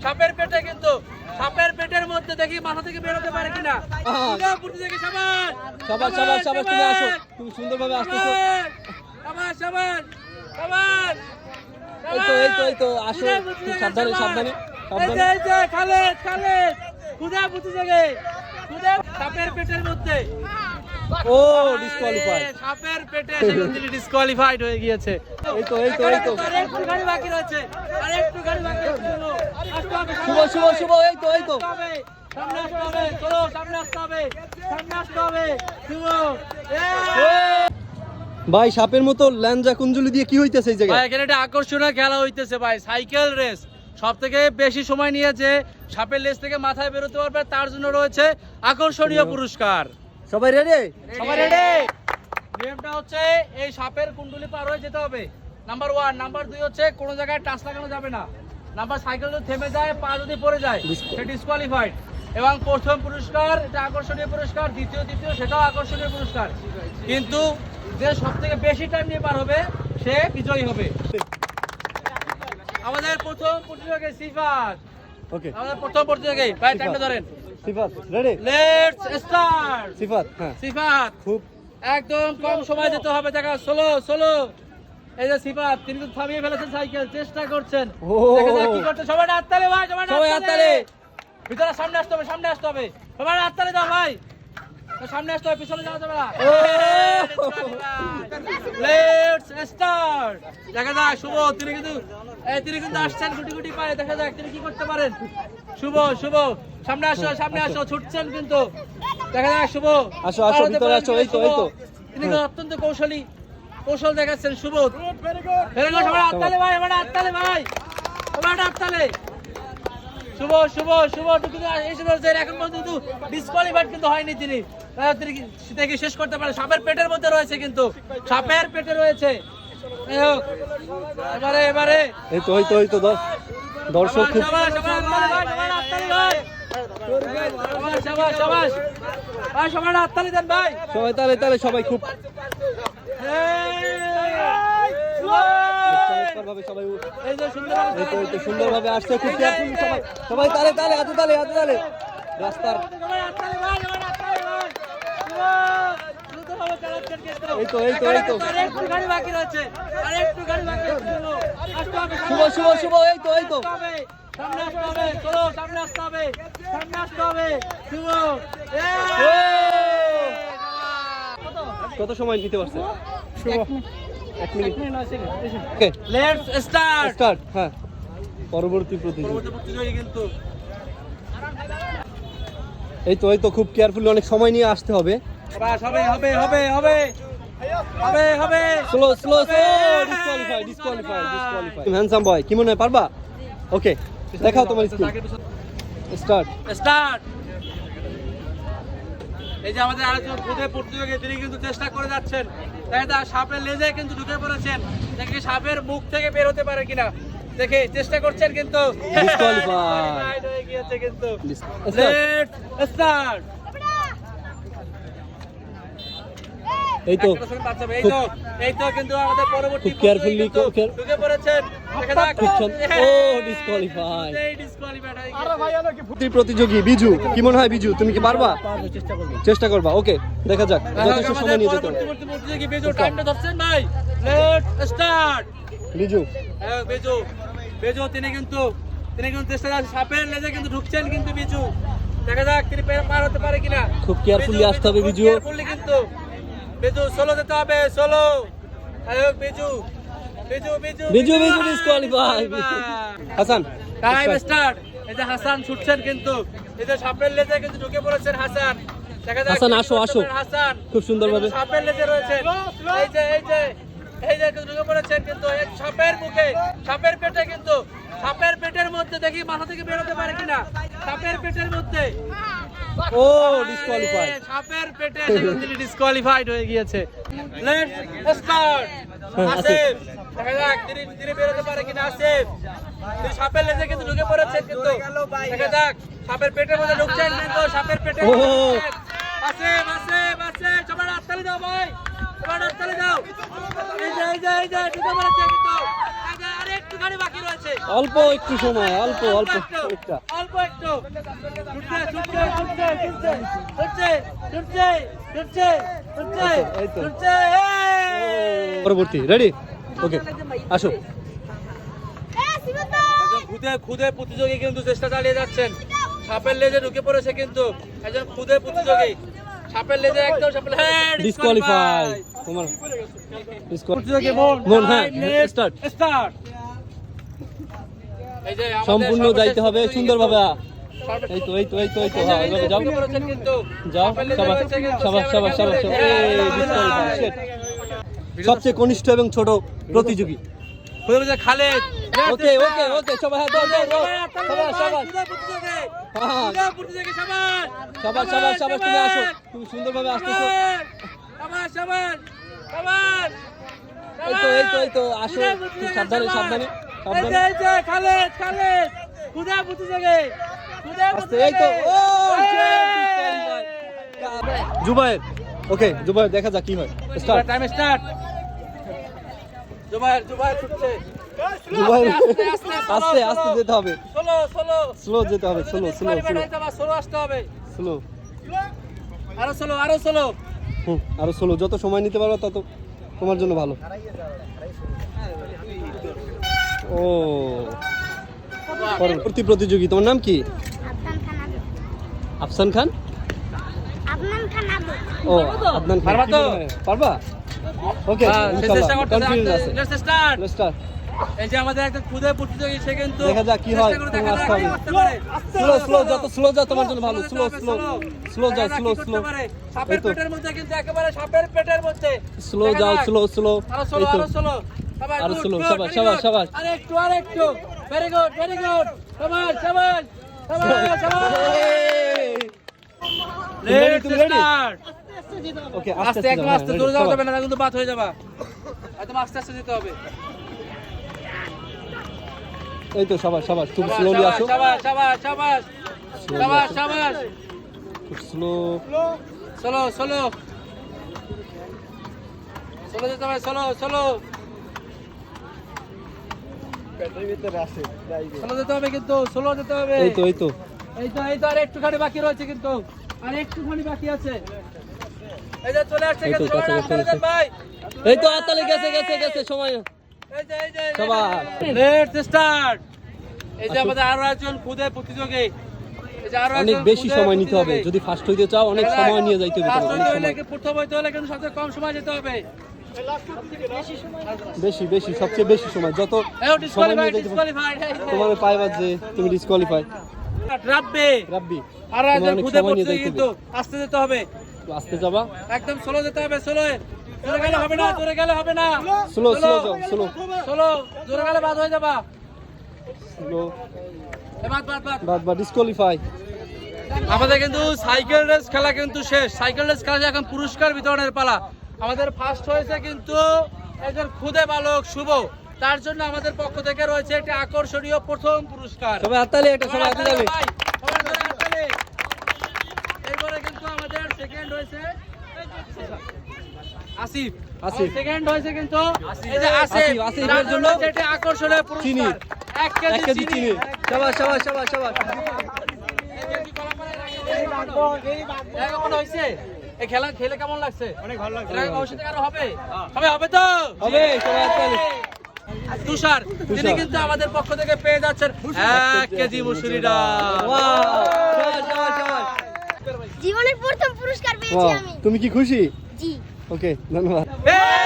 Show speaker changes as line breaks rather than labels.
সাপের পেটে কিন্তু সাপের পেটের মধ্যে দেখি মাথা থেকে বের হতে পারে কিনা।
সবাই তুমি আসো, তুমি সুন্দরভাবে আসতেছো। এই তো আসো, সাবধানে সাবধানে।
সাপের পেটের মধ্যে
ডিসকোয়ালিফাইড।
সাপের পেটে তিনি ডিসকোয়ালিফাইড হয়ে গিয়েছে।
এই তো
আরেকটু গাড়ি বাকি রয়েছে, আরেকটু গাড়ি বাকি রয়েছে।
শুভ এই তো
সামনে আসতে হবে, চলো সামনে আসতে হবে, সামনে আসতে হবে। শুভ
ভাই, সাপের মতো ল্যাঞ্জা কুঞ্জলি দিয়ে কি হইতেছে এই জায়গায়?
ভাই এখানে একটা আকর্ষণীয় খেলা হইতেছে ভাই, সাইকেল রেস। সব থেকে বেশি সময় নিয়েছে সাপের লেজ থেকে মাথায় বেরোতে পারবে, তার জন্য রয়েছে আকর্ষণীয় পুরস্কার।
সবাই রেডি?
সবাই রেডি? নিয়মটা হচ্ছে এই সাপের কুণ্ডলি পার হয়ে যেতে হবে, নাম্বার 1। নাম্বার 2 হচ্ছে কোনো জায়গায় টাচ লাগানো যাবে না। নাম্বার সাইকেল যদি থেমে যায়, পা যদি পড়ে যায়, সে ডিসকোয়ালিফাইড। এবং প্রথম পুরস্কার এটা আকর্ষণীয় পুরস্কার, দ্বিতীয় সেটাও আকর্ষণীয় পুরস্কার। কিন্তু যে সব থেকে বেশি টাইম নিয়ে পার হবে সে বিজয়ী হবে। আমাদের প্রথম প্রতিযোগী সিফাত।
ওকে,
আমাদের প্রথম প্রতিযোগী ভাই, টাইমটা ধরেন।
Sifat ready?
Let's start.
Sifat, হ্যাঁ
সিফাত
খুব
একদম কম সময় দিতে হবে, দেখা সোলো। এই যে সিফাত, তিনি কিন্তু থামিয়ে ফেলেছেন সাইকেল, চেষ্টা করছেন। দেখা যাক কি করতে। সবাই হাততালি ভাই, সবাই হাততালি। ভিতরে সামনে আসতে হবে, সবাই হাততালি দাও ভাই। সামনে আসতে হবে, পিছনে যাওয়া যাবে না। Let's start. দেখা যাক শুভ, তিনি কিন্তু আসছেন গুটি পায়ে। দেখা যাক তিনি কি করতে পারেন। শুভ সামনে আসো, ছুটছেন কিন্তু। দেখা যাক শুভ,
আসো ভিতরে আসো। এই তো
তিনি অত্যন্ত কৌশল দেখাচ্ছেন শুভ। ভেরি গুড, সবাই হাততালি ভাই, হাততালি। শুভ এসে বলছে এখন পর্যন্ত ডিসকোয়ালিফাইড কিন্তু হয়নি তিনি শেষ করতে পারে। সাপের পেটের মধ্যে রয়েছে, কিন্তু সাপের পেটে রয়েছে। এবারে
এই তো দর্শক খুব
সবাই হাততালি দেন ভাই,
সবাই তালে সবাই খুব সুন্দরভাবে আসছে, খুব কেয়ারফুলি সবাই তালে হাতে তালে রাস্তার। এই তো
আরেকটু গাড়ি বাকি রয়েছে,
শুভ এই তো
সামনে আসতে হবে, চলো সামনে আসতে হবে। শুভ
কত সময় নিতে পারছে? 1 মিনিট।
Okay, let's start.
হ্যাঁ, পরবর্তী প্রতিযোগী
কিন্তু
এই তো খুব কেয়ারফুলি, অনেক সময় নিয়ে আসতে হবে।
হবে।
Slow disqualified. হ্যান্ডসাম বয়, কি মনে হয় পারবা? ওকে, দেখাও তোমার স্কিল।
স্টার্ট। এই যে আমাদের আরেকজন প্রতিযোগী, তিনি কিন্তু চেষ্টা করে যাচ্ছেন। তাই সাপের লেজে কিন্তু ঢুকে পড়েছেন, দেখি সাপের মুখ থেকে বের হতে পারে কিনা। দেখে চেষ্টা করছেন, কিন্তু
ডিসকোয়ালিফাইড
হয়ে গিয়েছে। কিন্তু লেটস স্টার্ট।
এই তো
কিন্তু আমাদের পরবর্তী
কেয়ারফুলি
ঢুকে পড়েছেন।
প্রতিযোগী বিজু, কি মনে হয় বিজু, তুমি কি পারবা? চেষ্টা করবা। ওকে, দেখা যাক, যথেষ্ট সময় নিয়ে যেতে হবে।
বিজু টাইমটা ধরছেন ভাই, লেটস স্টার্ট। বিজু তিনি কিন্তু চেষ্টা করছেন, সাপের লেজে কিন্তু ঢুকছেন কিন্তু বিজু। দেখা যাক তিনি পার হতে পারে কিনা।
খুব কেয়ারফুলি আসতে হবে বিজু।
কিন্তু বিজু সোলো যেতে হবে, solo. Biju
disqualify. Hasan
time start. এই যে হাসান ছুটছেন, কিন্তু এই যে সাপের লেজে কিন্তু ঢুকে পড়েছেন হাসান। দেখা যাক
হাসান আসো
হাসান
খুব সুন্দরভাবে।
সাপের লেজে রয়েছেন, এই যে ঢুকে পড়েছেন, কিন্তু সাপের মুখে, সাপের পেটে, কিন্তু সাপের পেটের মধ্যে দেখি মাথা থেকে বের হতে পারে কিনা। সাপের পেটের মধ্যে
ডিসকোয়ালিফাইড।
সাপের পেটে তিনি ডিসকোয়ালিফাইড হয়ে গিয়েছে। Let's start. আসিফ, দেখা যাক তিনি বের হতে পারে কিনা। আসিফ, তিনি সাপের লেজে কিন্তু ঢুকে পড়েছেন, কিন্তু দেখা যাক সাপের পেটের মধ্যে ঢুকছেন, কিন্তু সাপের পেটে। আসিফ, সবাই হাততালি দাও ভাই, সবাই হাততালি দাও। এই যে ঢুকে পড়েছে, কিন্তু আরেকটু একটুখানি বাকি রয়েছে।
অল্প একটু সময়, অল্প অল্প একটা।
অল্প একটু। ছুটছে।
এই তো। পরবর্তী রেডি, ওকে আসো।
খুদে খুদে প্রতিযোগী কিন্তু চেষ্টা চালিয়ে যাচ্ছেন। সাপের লেজে ঢুকে পড়েছে কিন্তু একজন খুদে প্রতিযোগী। সাপের লেজে একদম সাপের
ডিসকোয়ালিফাই। তোমার
প্রতিযোগী মন
মন, হ্যাঁ, start.
স্টার্ট। এই যে আমাদের
সম্পূর্ণ যাইতে হবে সুন্দরভাবে। এই তো এই তো এই তো এই তো, হ্যাঁ এভাবে যাও যাও। সাবাস সাবাস সাবাস সাবাস। এই disqualify, shit। সবচেয়ে কনিষ্ঠ এবং ছোট প্রতিযোগী।
খালেদ।
ওকে ওকে ওকে, সবাই হাত দাও দাও দাও। সাবাস সাবাস। হ্যাঁ সাবাস সাবাস সাবাস, তুমি আসো, তুমি সুন্দরভাবে আসতেছো। এই তো এই তো এই তো, আসো, একটু সাবধানে সাবধানে সাবধানে।
খালেদ খালেদ খুদে প্রতিযোগী।
আস্তে, এই তো। ও জুবায়ের, ওকে জুবায়ের, দেখা যাক কি হয়। Start.
Time start. Zubair Zubair ছুটছে।
জুবায়ের আস্তে আস্তে যেতে হবে,
সোলো সোলো
স্লো যেতে হবে, স্লো স্লো স্লো
সোলো আসতে হবে।
স্লো।
আরো সোলো আরো সোলো।
আরো স্লো, যত সময় নিতে পারো তত তোমার জন্য ভালো। ও পরবর্তী প্রতিযোগী, তোমার নাম কি? আফসান খান। ও আদনান খান।
পারবা তো?
পারবা? ওকে
চেষ্টা
ইনশাআল্লাহ, কনফিডেন্স আছে।
Let's start.
Let's start.
এই যে আমাদের একটা খুদে প্রতিযোগী, সে কিন্তু
দেখা যাক কি হয়,
চেষ্টা করে
তোমার
দেখা
আসতে
যাক
হবে।
কি করতে পারে।
স্লো স্লো, যত স্লো যাও তোমার জন্য ভালো। স্লো স্লো স্লো যাও, স্লো স্লো।
সাপের
এই তো,
পেটের মধ্যে কিন্তু একেবারে সাপের পেটের মধ্যে।
স্লো যাও, স্লো স্লো।
আরো সোলো
এই তো,
আরো সোলো।
আরো slow, সাবাস, সাবাস, সাবাস।
আরেকটু আরেকটু। Very good very good. সাবাস সাবাস সাবাস সাবাস।
তুমি ready? ওকে আস্তে
আস্তে একদম
যাও,
আস্তে,
হ্যাঁ,
দৌড়ে
ready,
যাওয়া
সবাই।
যাবে না, কিন্তু বাদ হয়ে যাবা। একদম আস্তে আস্তে যেতে হবে।
এই তো সাবাস সাবাস, খুব স্লোলি আসো।
সাবাস সাবাস সাবাস
Slowly
সাবাস
আসো।
সাবাস।
খুব স্লো।
সোলো সোলো সোলো যেতে হবে, সোলো সোলো সোলো যেতে হবে, কিন্তু সোলো যেতে হবে।
এই তো এই তো,
এই তো এই তো, আর একটুখানি বাকি রয়েছে কিন্তু, আর একটুখানি বাকি আছে। এই যে চলে আসছে
এই তো,
কিন্তু, সবাই
কাছাকাছি
আপনারা যান ভাই।
এই তো আতালে গেছে গেছে গেছে সময়।
এই যে এই যে
সবাই।
Let's start. এই যে
আসুন।
আমাদের আরো একজন খুদে প্রতিযোগী। এই যে আরো
অনেক
একজন
বেশি
খুদে
সময় নিতে হবে,
প্রতিযোগী।
যদি ফার্স্ট হইতে চাও অনেক সময় নিয়ে যাইতে হবে,
ফার্স্ট
তোমার, অনেক
হইতে হলে
সময়।
প্রথম হইতে হলে কিন্তু সবচেয়ে কম সময় যেতে হবে।
বেশি বেশি, সবচেয়ে বেশি সময়, যত
এও
সময় নিয়ে
ডিসকোয়ালিফাইড
যাইতে পারো।
ডিসকোয়ালিফাইড।
তোমার পাইবা যে তুমি ডিসকোয়ালিফাই।
রাব্বি
রাব্বি,
আর
তোমার
একজন
অনেক
খুদে
সময় নিয়ে
প্রতিযোগী,
যাইতে
কিন্তু
হবে।
আস্তে যেতে হবে,
একটু আস্তে যাবা।
একদম স্লো যেতে হবে। স্লো জোরে গেলে হবে না, জোরে গেলে হবে না।
স্লো স্লো যাও, স্লো
স্লো জোরে গেলে বাদ হয়ে যাবা।
স্লো।
বাদ বাদ বাদ।
বাদ বা ডিসকোয়ালিফাই।
আমাদের কিন্তু সাইকেল রেস খেলা কিন্তু শেষ। সাইকেল রেস খেলা এখন পুরস্কার বিতরণের পালা। আমাদের ফার্স্ট হয়েছে কিন্তু একজন খুদে বালক শুভ, তার জন্য আমাদের পক্ষ থেকে রয়েছে একটি আকর্ষণীয় প্রথম পুরস্কার।
সবাই হাততালি, একটা সবাই হাততালি।
ভাই, সবার জোরে হাততালি। এরপরে কিন্তু আমাদের সেকেন্ড হয়েছে আসিফ।
আসিফ।
সেকেন্ড হয়েছে কিন্তু এই যে আসিফ।
আসিফ, আসিফের
তার
জন্য
জন্য একটি আকর্ষণীয়
চিনি।
পুরস্কার। 1
1 কেজি
কেজি
চিনি। সাবাস সাবাস সাবাস সাবাস।
কেমন হয়েছে? এই খেলা খেলে কেমন লাগছে? অনেক ভালো লাগছে। ভবিষ্যতে আরো হবে? হবে তো?
হবে, সবাই হাততালি।
তুষার, তিনি কিন্তু আমাদের পক্ষ থেকে পেয়ে যাচ্ছেন 1 কেজি মুসুরি ডাল।
ওয়াও, সাবাস সাবাস সাবাস।
জীবনের প্রথম পুরস্কার পেয়েছি
ওয়াও,
আমি।
তুমি কি খুশি?
জি।
ওকে, ধন্যবাদ।
এই